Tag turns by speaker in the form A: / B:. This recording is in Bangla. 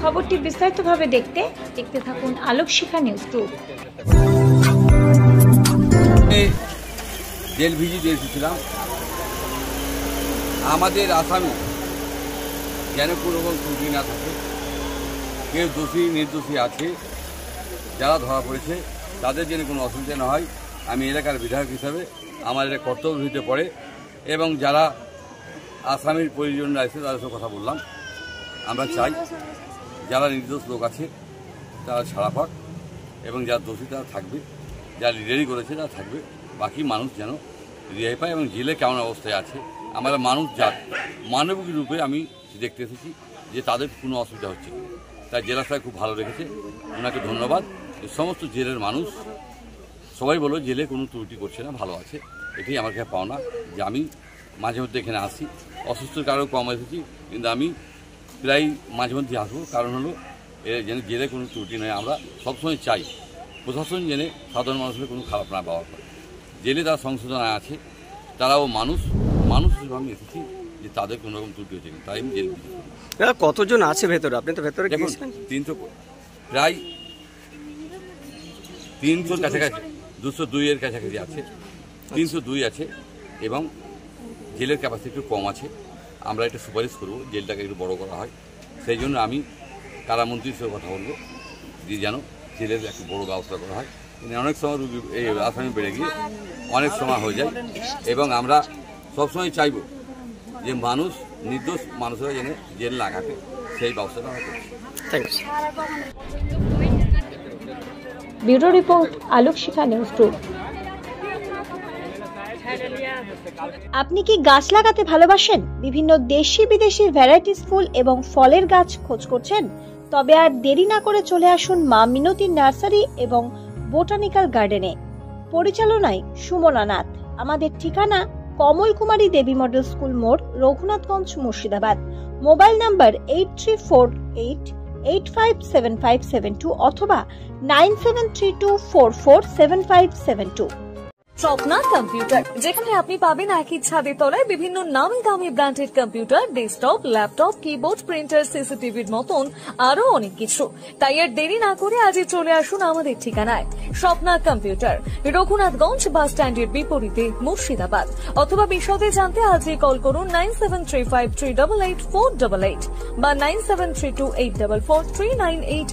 A: খবরটি বিস্তারিতভাবে দেখতে থাকুন আলোক শিখা নিউজ 2।
B: জেল ভিজিট এসেছিলাম। আমাদের আসামি যেন কোনো রকম ত্রুটি না থাকে, কেউ দোষী নির্দোষী আছে, যারা ধরা পড়েছে তাদের যেন কোনো অসুবিধা না হয়। আমি এলাকার বিধায়ক হিসাবে আমার এটা কর্তব্য ভিত্তিতে পড়ে এবং যারা আসামির পরিজনরা আছে তাদের সাথে কথা বললাম। আমরা চাই যারা নির্দোষ লোক আছে তারা ছাড়া পাক এবং যারা দোষী তারা থাকবে, যারা লিডারি করেছে তারা থাকবে, বাকি মানুষ যেন রেহাই পায়। এবং জেলে কেমন অবস্থায় আছে আমরা মানুষ জাত মানবিক রূপে আমি দেখতে এসেছি যে তাদের কোনো অসুবিধা হচ্ছে না। তাই জেলা সাহেব খুব ভালো রেখেছে, ওনাকে ধন্যবাদ। সমস্ত জেলের মানুষ সবাই বলো জেলে কোনো ত্রুটি করছে না, ভালো আছে। এটাই আমার কাছে পাওনা যে আমি মাঝে মধ্যে এখানে আসি, অসুস্থর কারণে কম এসেছি, কিন্তু আমি প্রায় মাঝে মধ্যে আসবো। কারণ হলো যেন জেলে কোনো ত্রুটি নয়। আমরা সবসময় চাই প্রশাসন যেন সাধারণ মানুষের কোনো খারাপ না ব্যবহার করে। জেলে তারা সংশোধন আছে, তারাও মানুষ হিসেবে আমি এসেছি যে তাদের কোনো রকম ত্রুটি হচ্ছে না, তাই আমি জেল ভিজিট করি।
C: কতজন আছে ভেতরে? আপনি তো ভেতরে
B: দেখুন 300 প্রায় 300 কাছাকাছি, 202 এর কাছাকাছি আছে, 302 আছে এবং জেলের ক্যাপাসিটি একটু কম আছে। আমরা এটা সুপারিশ করবো জেলটাকে একটু বড় করা হয়। সেই জন্য আমি কারামন্ত্রীর সাথে কথা বলবো যে যেন জেলের একটু বড় ব্যবস্থা করা হয়। অনেক সময় রুগী এই আসামি বেড়ে গিয়ে অনেক সময় হয়ে যায় এবং আমরা সবসময় চাইব যে মানুষ নির্দোষ মানুষরা যেন জেল না কাটে, সেই ব্যবস্থাটা আমরা করছি।
A: ব্যুরো রিপোর্ট আলোক শিখা নিউজ 2। আপনি কি গাছ লাগাতে ভালোবাসেন? বিভিন্ন দেশি বিদেশি ভ্যারাইটিস ফুল এবং ফলের গাছ খোঁজ করছেন? তবে আর দেরি না করে চলে আসুন মা মিনতি নার্সারি এবং বোটানিক্যাল গার্ডেনে। পরিচালনায় সুমনা নাথ। আমাদের ঠিকানা কমল কুমারী দেবী মডেল স্কুল মোড়, রঘুনাথগঞ্জ, মুর্শিদাবাদ। মোবাইল নাম্বার 8348857572 অথবা 9732447572।
D: স্বপ্না কম্পিউটার, যেখানে আপনি পাবেন একই ছাদের তলায় বিভিন্ন নামি দামি branded computer, desktop, laptop, keyboard, printer, সিসিটিভির মতন আরো অনেক কিছু। তাই আর দেরি না করে আজই চলে আসুন আমাদের ঠিকানায় স্বপ্না কম্পিউটার, রঘুনাথগঞ্জ বাস স্ট্যান্ডের বিপরীতে, মুর্শিদাবাদ। অথবা বিশদে জানতে আজই কল করুন 9735388488 বা 9732844398।